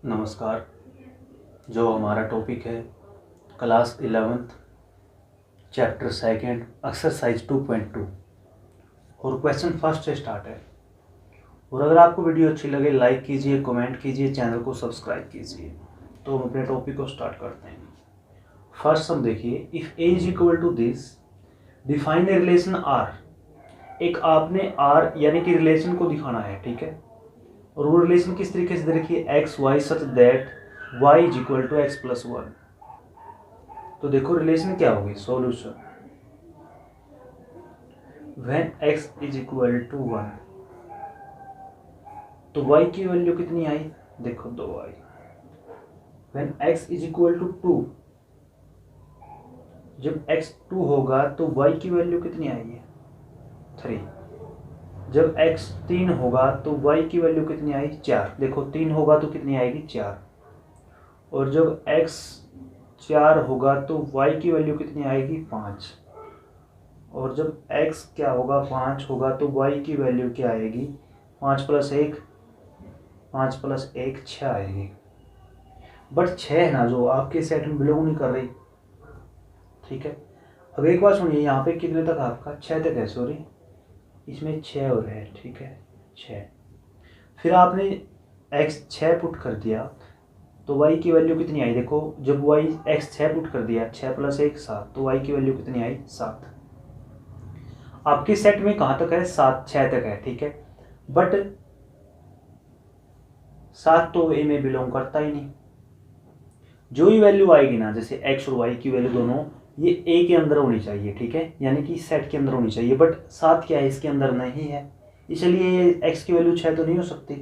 नमस्कार। जो हमारा टॉपिक है class 11th chapter second exercise 2.2 और क्वेश्चन फर्स्ट से स्टार्ट है। और अगर आपको वीडियो अच्छी लगे लाइक कीजिए, कमेंट कीजिए, चैनल को सब्सक्राइब कीजिए। तो हम अपने टॉपिक को स्टार्ट करते हैं। फर्स्ट हम देखिए, if a is equal to this define a relation R. एक आपने आर यानी कि रिलेशन को दिखाना है, ठीक है। और वो रिलेशन किस तरीके से देखिए, x y such that y is equal to x plus one. तो देखो रिलेशन क्या होगी, solution when x is equal to 1 तो y की वैल्यू कितनी आई, देखो 2 आई। When x is equal to 2, जब x 2 होगा तो y की वैल्यू कितनी आएगी, 3। जब x 3 होगा तो y की वैल्यू कितनी आई, 4। देखो 3 होगा तो कितनी आएगी, 4। और जब x 4 होगा तो y की वैल्यू कितनी आएगी, 5। और जब x क्या होगा, 5 होगा तो y की वैल्यू क्या आएगी, 5 प्लस 1 6 आएगी। बट 6 है ना, जो आपके सेट में बिलोंग नहीं कर रही, ठीक है। अब एक बात सुनिए, यहाँ पे कितने तक आपका 6 तक है, सॉरी इसमें 6 और है, ठीक है 6। फिर आपने x 6 पुट कर दिया तो y की वैल्यू कितनी आई, देखो जब y x 6 पुट कर दिया, 6 प्लस 1 7, तो y की वैल्यू कितनी आई, 7। आपके सेट में कहाँ तक है, 7 6 तक है, ठीक है। बट 7 तो ए में बिलोंग करता ही नहीं। जो ही वैल्यू आएगी ना, जैसे x और y की वैल्यू दोनों ये ए के अंदर होनी चाहिए, ठीक है, यानी कि सेट के अंदर होनी चाहिए। बट 7 क्या है, इसके अंदर नहीं है, इसलिए ये x की वैल्यू 6 तो नहीं हो सकती,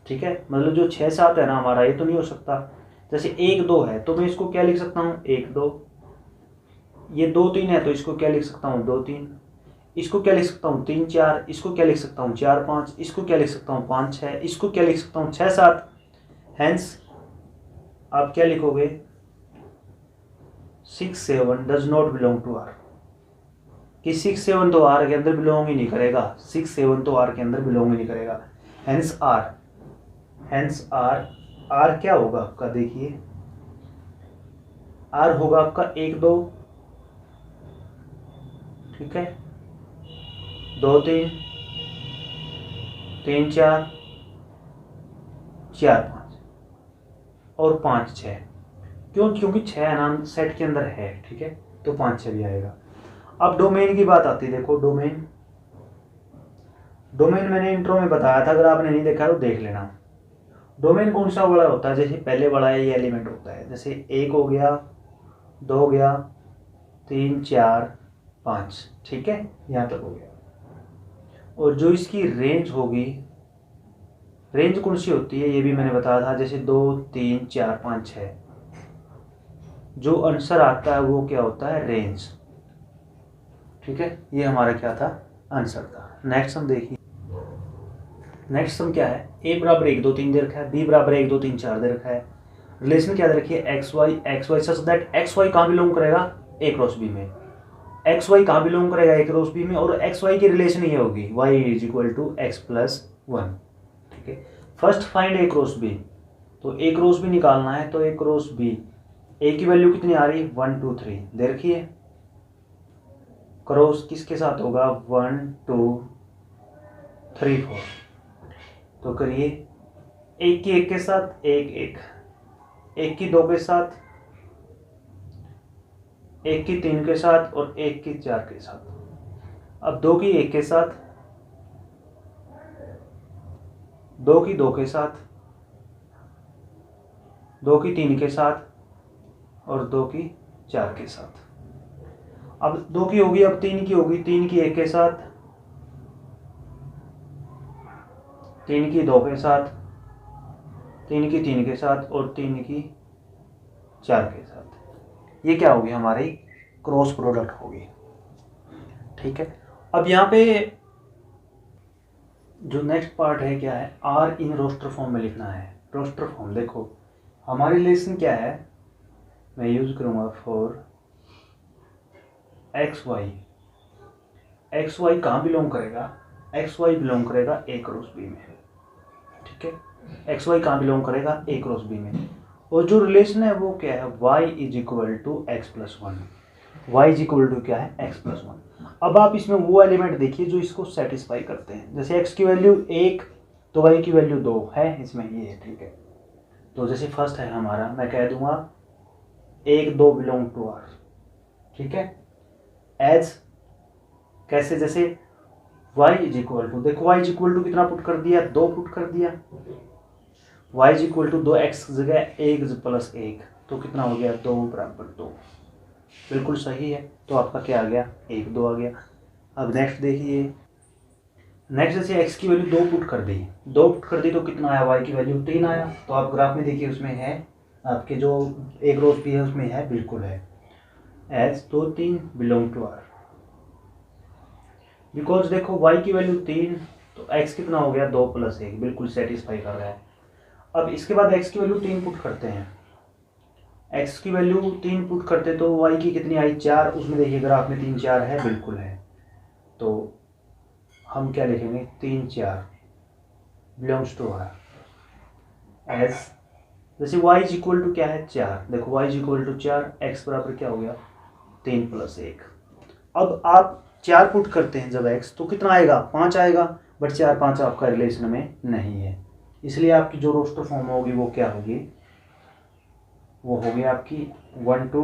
ठीक है। मतलब जो 6 7 है ना हमारा, ये तो नहीं हो सकता। जैसे 1 2 है तो मैं इसको क्या लिख सकता हूँ, 1 2। ये 2 3 है तो इसको क्या लिख सकता हूँ, 2 3। इसको क्या लिख सकता हूँ, 3 4। इसको क्या लिख सकता हूँ, 4 5। इसको क्या लिख सकता हूँ, 5 6। इसको क्या लिख सकता हूँ, 6 7। हैंस आप क्या लिखोगे, 6 7 does not belong to R. कि 6 7 तो आर के अंदर बिलोंग ही नहीं करेगा, 6 7 तो आर के अंदर बिलोंग ही नहीं करेगा। हैंस आर आर क्या होगा आपका, देखिए आर होगा आपका 1 2, ठीक है, 2 3 3 4 4 5 और 5 6। क्यों, क्योंकि 6 नाम सेट के अंदर है, ठीक है, तो 5 6 भी आएगा। अब डोमेन की बात आती है, देखो डोमेन मैंने इंट्रो में बताया था, अगर आपने नहीं देखा तो देख लेना। डोमेन कौन सा वाला होता है, जैसे पहले वाला है ये एलिमेंट होता है, जैसे 1 हो गया, 2 हो गया, 3 4 5, ठीक है, यहाँ तक हो गया। और जो इसकी रेंज होगी, रेंज कौन सी होती है ये भी मैंने बताया था, जैसे 2 3 4 5 6। जो आंसर आता है वो क्या होता है, रेंज, ठीक है। ये हमारा क्या था, आंसर था। नेक्स्ट हम देखिए, नेक्स्ट हम क्या है, a बराबर 1 2 3 दे रखा है, b बराबर 1 2 3 4 दे रखा है। रिलेशन क्या दे रखी है, x y such that x y कहाँ बिलोंग करेगा, a क्रॉस b में। एक्स वाई कहाँ बिलोंग करेगा, a क्रॉस b में। और एक्स वाई की रिलेशन ये होगी, y is equal to x plus 1, ठीक है। First find a cross b, तो a क्रॉस b निकालना है, तो a क्रॉस b, a की वैल्यू कितनी आ रही है, 1 2 3 दे रखी है। क्रॉस किसके साथ होगा, 1 2 3 4। तो करिए, एक की 1 के साथ, एक की 2 के साथ, एक की 3 के साथ और एक की 4 के साथ। अब 2 की 1 के साथ, 2 की 2 के साथ, 2 की 3 के साथ और 2 की 4 के साथ। अब 2 की होगी, अब 3 की होगी, 3 की 1 के साथ, 3 की 2 के साथ, 3 की 3 के साथ और 3 की 4 के साथ। ये क्या होगी, हमारी क्रॉस प्रोडक्ट होगी, ठीक है। अब यहाँ पे जो नेक्स्ट पार्ट है क्या है, आर इन रोस्टर फॉर्म में लिखना है। रोस्टर फॉर्म देखो, हमारी रिलेशन क्या है, मैं यूज करूँगा फॉर एक्स वाई कहाँ बिलोंग करेगा, एक्स वाई बिलोंग करेगा a क्रॉस b में, ठीक है। एक्स वाई कहाँ बिलोंग करेगा, ए क्रॉस बी में। और जो रिलेशन है वो क्या है, y is equal to x plus one, y is equal to क्या है, एक्स प्लस वन। अब आप इसमें वो एलिमेंट देखिए जो इसको सेटिस्फाई करते हैं। जैसे x की वैल्यू 1 तो y की वैल्यू 2 है, इसमें ये है, ठीक है। तो जैसे फर्स्ट है हमारा, मैं कह दूंगा 1 2 बिलोंग टू आर, ठीक है। एज कैसे, जैसे y इज इक्वल टू, देखो y इज इक्वल टू कितना पुट कर दिया, 2 पुट कर दिया। y is equal to 2 x की जगह 1 प्लस 1 तो कितना हो गया, 2 बराबर 2, बिल्कुल सही है। तो आपका क्या आ गया, 1 2 आ गया। अब नेक्स्ट देखिए, नेक्स्ट जैसे x की वैल्यू 2 पुट कर दी, 2 पुट कर दी तो कितना आया, y की वैल्यू 3 आया। तो आप ग्राफ में देखिए उसमें है आपके जो एक रोज भी है उसमें है, बिल्कुल है, as 2 3 belong to R. Because देखो y की वैल्यू 3 तो x कितना हो गया, 2 प्लस 1, बिल्कुल सेटिस्फाई कर रहा है। अब इसके बाद x की वैल्यू 3 पुट करते हैं, x की वैल्यू 3 पुट करते तो y की कितनी आई, 4। उसमें देखिए ग्राफ में 3 4 है, बिल्कुल है। तो हम क्या लिखेंगे, 3 4 बिलोंग्स टू आर। एज जैसे y इज इक्वल टू क्या है, 4। देखो y is equal to 4, x बराबर क्या हो गया, 3 प्लस 1। अब आप 4 पुट करते हैं जब x तो कितना आएगा, 5 आएगा। बट 4 5 आपका रिलेशन में नहीं है, इसलिए आपकी जो रोस्टर फॉर्म होगी वो क्या होगी, वो होगी आपकी 1 2,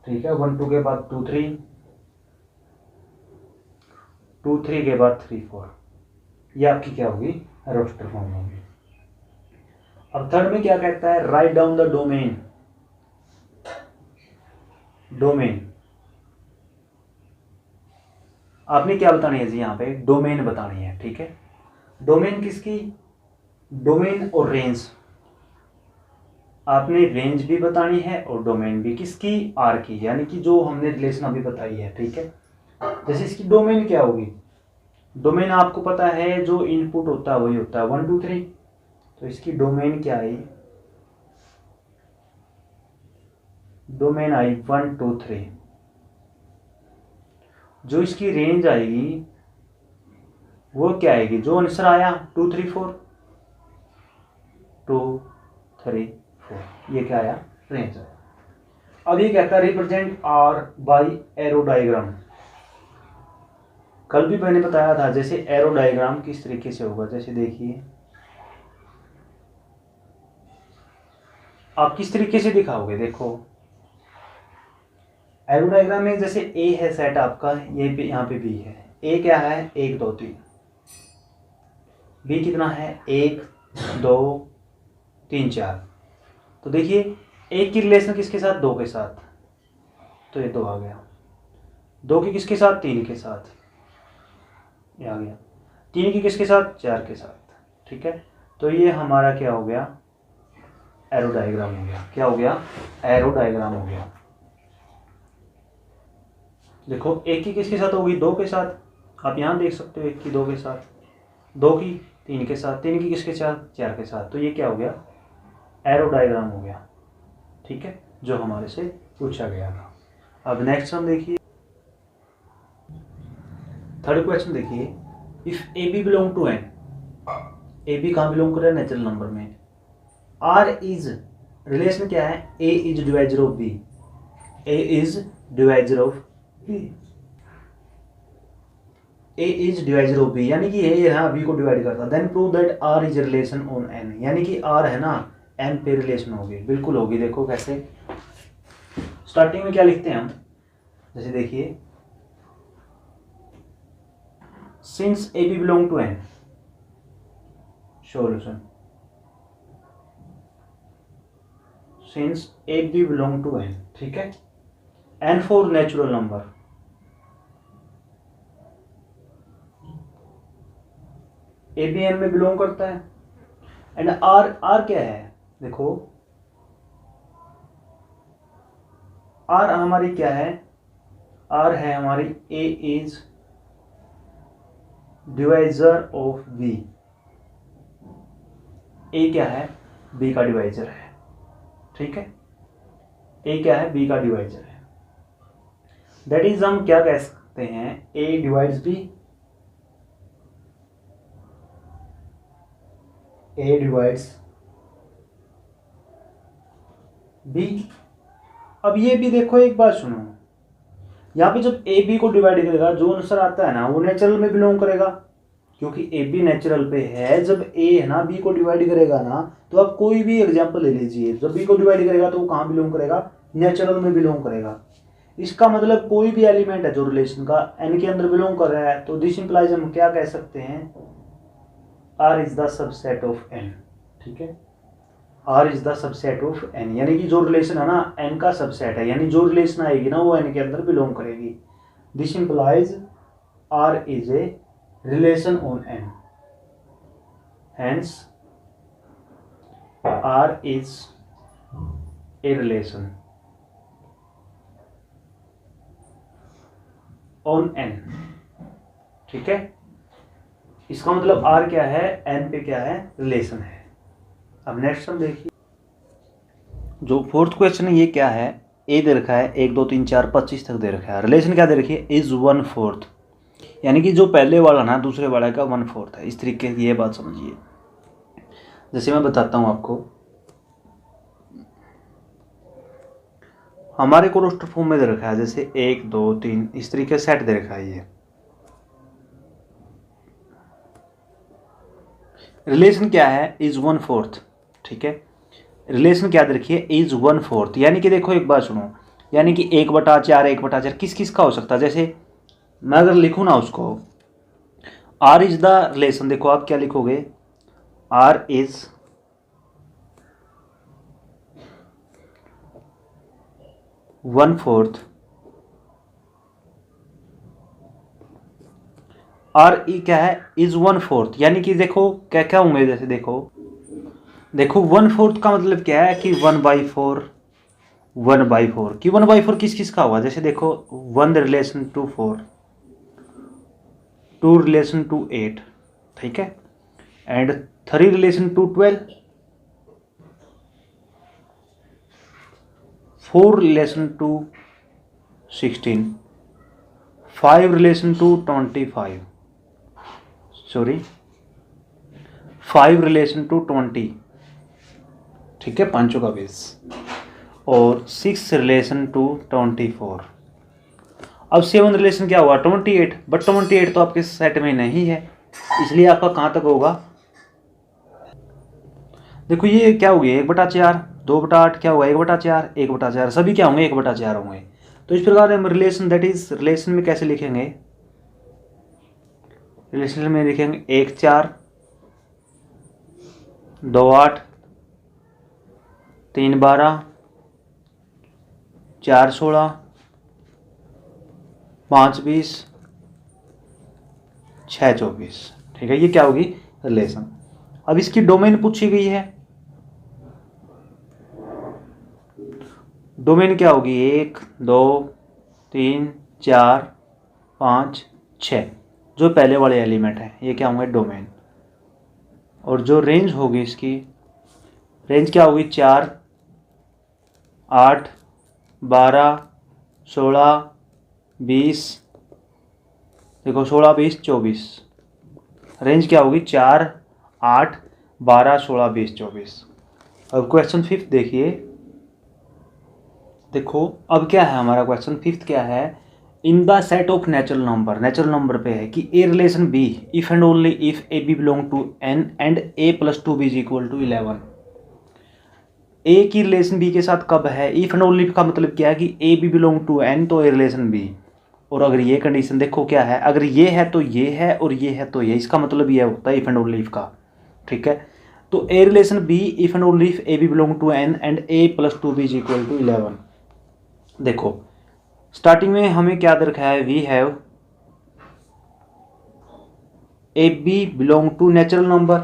ठीक है। 1 2 के बाद 2 3, 2 3 के बाद 3 4, ये आपकी क्या होगी, रोस्टर फॉर्म होगी। अब थर्ड में क्या कहता है, write down the domain. Domain आपने क्या बतानी है जी, यहाँ पे डोमेन बतानी है, ठीक है। डोमेन किसकी, डोमेन और रेंज, आपने रेंज भी बतानी है और डोमेन भी, किसकी, आर की, यानी कि जो हमने रिलेशन अभी बताई है, ठीक है। जैसे इसकी डोमेन क्या होगी, डोमेन आपको पता है जो इनपुट होता है वही होता है 1 2 3, तो इसकी डोमेन क्या आई, डोमेन आई 1 2 3। जो इसकी रेंज आएगी वो क्या आएगी, जो आंसर आया 2 3 4, 2 3 4, ये क्या आया, रेंज आया। अब ये कहता है represent R by arrow diagram. कल भी मैंने बताया था, जैसे एरो डायग्राम किस तरीके से होगा, जैसे देखिए आप किस तरीके से दिखाओगे, देखो एरो डायग्राम में जैसे ए है सेट आपका, ये पे यहाँ पे बी है, ए क्या है 1 2 3, बी कितना है 1 2 3 4। तो देखिए एक की रिलेशन किसके साथ, 2 के साथ, तो ये 2 आ गया। 2 की किसके साथ, 3 के साथ, ये आ गया। 3 की किसके साथ, 4 के साथ, ठीक है। तो ये हमारा क्या हो गया, एरो डायग्राम हो गया। क्या हो गया, एरो डायग्राम हो गया। देखो एक की किसके साथ होगी, 2 के साथ, आप यहाँ देख सकते हो, एक की 2 के साथ, 2 की 3 के साथ, 3 की किसके साथ, 4 के साथ। तो ये क्या हो गया, एरो डायग्राम हो गया, ठीक है, जो हमारे से पूछा गया था। अब नेक्स्ट हम देखिए, थर्ड क्वेश्चन देखिए, if a b belong to n, a b कहाँ बिलोंग कर रहा है, नेचुरल नंबर में। आर इज, रिलेशन क्या है, a is divisor of b, a is divisor of b, a is divisor of b, यानी कि ए है बी को डिवाइड करता है। Then prove that R is relation on n, यानी कि आर है ना एन पे रिलेशन होगी, बिल्कुल होगी। देखो कैसे, स्टार्टिंग में क्या लिखते हैं हम, जैसे देखिए since a b belong to N, solution since a b belong to N, ठीक है। N for natural number, a b N में बिलोंग करता है। एंड आर, आर क्या है, देखो आर हमारी क्या है, आर है हमारी ए इज डिवाइजर ऑफ बी, ए क्या है, बी का डिवाइजर है, ठीक है। ए क्या है, बी का डिवाइजर है। दैट इज हम क्या कह सकते हैं, a divides b, a divides b. अब ये भी देखो, एक बात सुनो, यहाँ पे जब ए बी को डिवाइड करेगा जो आंसर आता है ना वो नेचुरल में बिलोंग करेगा, क्योंकि ए बी नेचुरल पे है। जब ए है ना बी को डिवाइड करेगा ना, तो आप कोई भी एग्जांपल ले लीजिए, जब बी को डिवाइड करेगा तो वो कहाँ बिलोंग करेगा, नेचुरल में बिलोंग करेगा। इसका मतलब कोई भी एलिमेंट है जो रिलेशन का एन के अंदर बिलोंग कर रहा है, तो दिस इंप्लाइज हम क्या कह सकते हैं, R is the subset of N. ठीक है, R is the subset of N, यानी कि जो रिलेशन है ना एन का सबसेट है, यानी जो रिलेशन आएगी ना वो एन के अंदर बिलोंग करेगी। This implies R is a relation on N, hence R is a relation on N. ठीक है, इसका मतलब आर क्या है, एन पे क्या है, रिलेशन है। अब नेक्स्ट हम देखिए, जो फोर्थ क्वेश्चन है ये क्या है, ए दे रखा है 1 2 3 4 25 तक दे रखा है, रिलेशन क्या दे रखी है, इज 1/4, यानी कि जो पहले वाला ना दूसरे वाला का 1/4 है। इस तरीके की ये बात समझिए। जैसे मैं बताता हूँ आपको, हमारे को रोस्टर फॉर्म में दे रखा है, जैसे 1 2 3 इस तरीके से सेट दे रखा है। ये रिलेशन क्या है, इज 1/4। ठीक है, रिलेशन क्या दे रखी है, इज 1/4, यानी कि देखो एक बात सुनो, यानी कि 1/4 1/4 किस किस का हो सकता है। जैसे मैं अगर लिखूँ ना उसको, आर इज द रिलेशन, देखो आप क्या लिखोगे, आर इज 1/4 आर ई क्या है, इज 1/4, यानी कि देखो क्या क्या होंगे, जैसे देखो 1/4 का मतलब क्या है कि 1/4 1/4 कि 1/4 किस किस का होगा। जैसे देखो 1 रिलेशन टू 4, 2 रिलेशन टू 8, ठीक है, and 3 relation to 12, 4 relation to 16, 5 relation to 25, sorry 5 relation to 20, ठीक है, पांचों का बेस, और 6 रिलेशन टू 24। अब 7 रिलेशन क्या हुआ, 28, बट 28 तो आपके सेट में नहीं है, इसलिए आपका कहाँ तक होगा। देखो ये क्या हो गया, 1/4, 2/8 क्या हुआ, 1/4, 1/4, सभी क्या होंगे, 1/4 होंगे। तो इस प्रकार हम रिलेशन, दैट इज रिलेशन में कैसे लिखेंगे, रिलेशन में लिखेंगे 1 4, 2 8, 3 12, 4 16, 5 20, 6 24, ठीक है, ये क्या होगी, रिलेशन। अब इसकी डोमेन पूछी गई है, डोमेन क्या होगी, 1 2 3 4 5 6, जो पहले वाले एलिमेंट हैं ये क्या होंगे, डोमेन। और जो रेंज होगी इसकी, रेंज क्या होगी, 4 8 12 16 20, देखो 16 20 24, रेंज क्या होगी, 4 8 12 16 20 24। अब क्वेश्चन 5 देखिए, देखो अब क्या है हमारा क्वेश्चन 5 क्या है, in the set of natural number, natural number पे है कि a relation b if and only if a b belong to n and a plus 2b is equal to 11। A की रिलेशन बी के साथ कब है, इफ एंड ओनली का मतलब क्या है कि a b belong to N तो ए रिलेशन बी, और अगर ये कंडीशन देखो क्या है, अगर ये है तो ये है और ये है तो ये, इसका मतलब ये होता है इफ एंड ओनली इफ का। ठीक है, तो a relation b if and only if a b belong to n and a plus 2b is equal to 11। देखो स्टार्टिंग में हमें क्या दे रखा है, we have a b belong to natural number,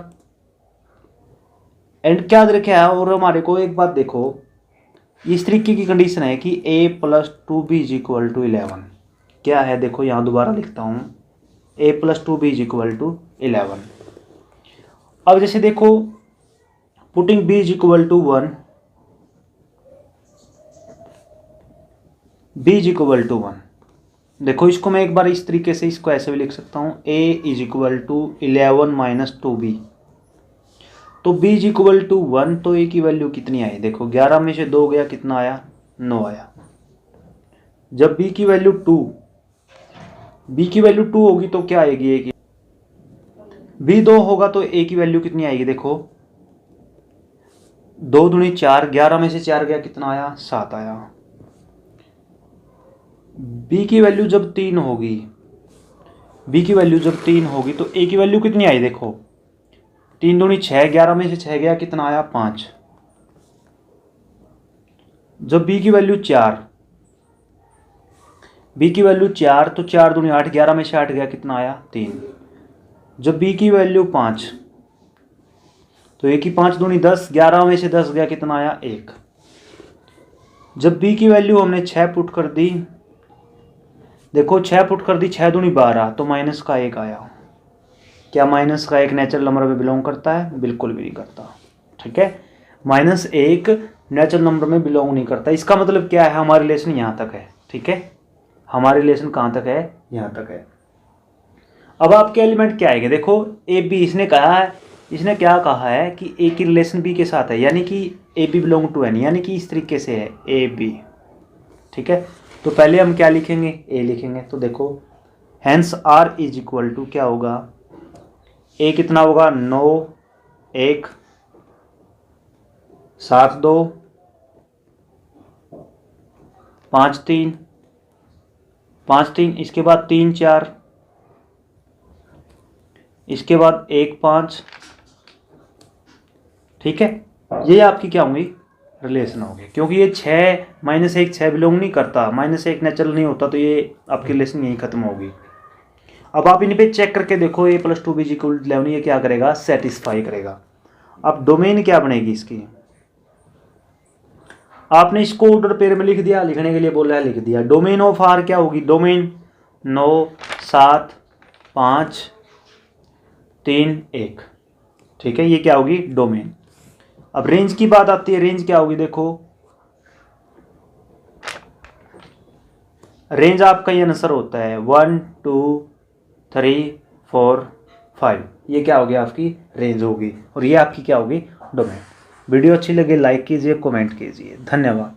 and क्या दे रखा है, और हमारे को एक बात देखो, इस तरीके की कंडीशन है कि a plus 2b is equal to 11। क्या है, देखो यहाँ दोबारा लिखता हूँ, a plus 2b is equal to 11। अब जैसे देखो putting b is equal to 1, b is equal to 1, देखो इसको मैं एक बार इस तरीके से इसको ऐसे भी लिख सकता हूँ, a is equal to 11 minus 2b। तो b इज इक्वल टू 1, तो a की वैल्यू कितनी आई? देखो 11 में से 2 गया, कितना आया? 9 आया। जब b की वैल्यू 2 होगी तो क्या आएगी? a की b 2 होगा तो a की वैल्यू कितनी आएगी? देखो 2 दूनी 4, 11 में से 4 गया, कितना आया? 7 आया। b की वैल्यू जब 3 होगी, तो a की वैल्यू कितनी आई? देखो 3 दूनी 6, 11 में से 6 गया, कितना आया? 5। जब b की वैल्यू 4, तो 4 दूनी 8, 11 में से 8 गया, कितना आया? 3। जब b की वैल्यू 5, तो a की 5 दूनी 10, 11 में से 10 गया, कितना आया? 1। जब b की वैल्यू हमने 6 पुट कर दी, देखो 6 पुट कर दी, 6 दूनी 12, तो माइनस का 1 आया। क्या माइनस का 1 नेचुरल नंबर में बिलोंग करता है? बिल्कुल भी नहीं करता। ठीक है, -1 नेचुरल नंबर में बिलोंग नहीं करता। इसका मतलब क्या है? हमारा रिलेशन यहाँ तक है। ठीक है, हमारे रिलेशन कहाँ तक है? यहाँ तक है। अब आपके एलिमेंट क्या आएंगे? देखो ए बी, इसने क्या कहा है कि ए की रिलेशन बी के साथ है, यानी कि a b belong to N, यानी कि इस तरीके से है ए बी। ठीक है, तो पहले हम क्या लिखेंगे? ए लिखेंगे। तो देखो hence R is equal to क्या होगा? ए कितना होगा? 9 1 7 2 5 3 5 3, इसके बाद 3 4, इसके बाद 1 5। ठीक है, ये आपकी क्या होंगी? रिलेशन होगी, क्योंकि ये 6 -1 6 बिलोंग नहीं करता, -1 नेचुरल नहीं होता, तो ये आपकी रिलेशन यहीं खत्म होगी। अब आप इन पे चेक करके देखो, a + 2b = 11, ये क्या करेगा? सेटिस्फाई करेगा। अब डोमेन क्या बनेगी इसकी? आपने इसको ऑर्डर पेयर में लिख दिया, लिखने के लिए बोला है, लिख दिया। डोमेन ऑफ आर क्या होगी? डोमेन 9 7 5 3 1। ठीक है, ये क्या होगी? डोमेन। अब रेंज की बात आती है, रेंज क्या होगी? देखो रेंज आपका ये आंसर होता है 1 2 3 4 5, ये क्या होगी? आपकी रेंज होगी, और ये आपकी क्या होगी? डोमेन। वीडियो अच्छी लगे लाइक कीजिए, कमेंट कीजिए। धन्यवाद।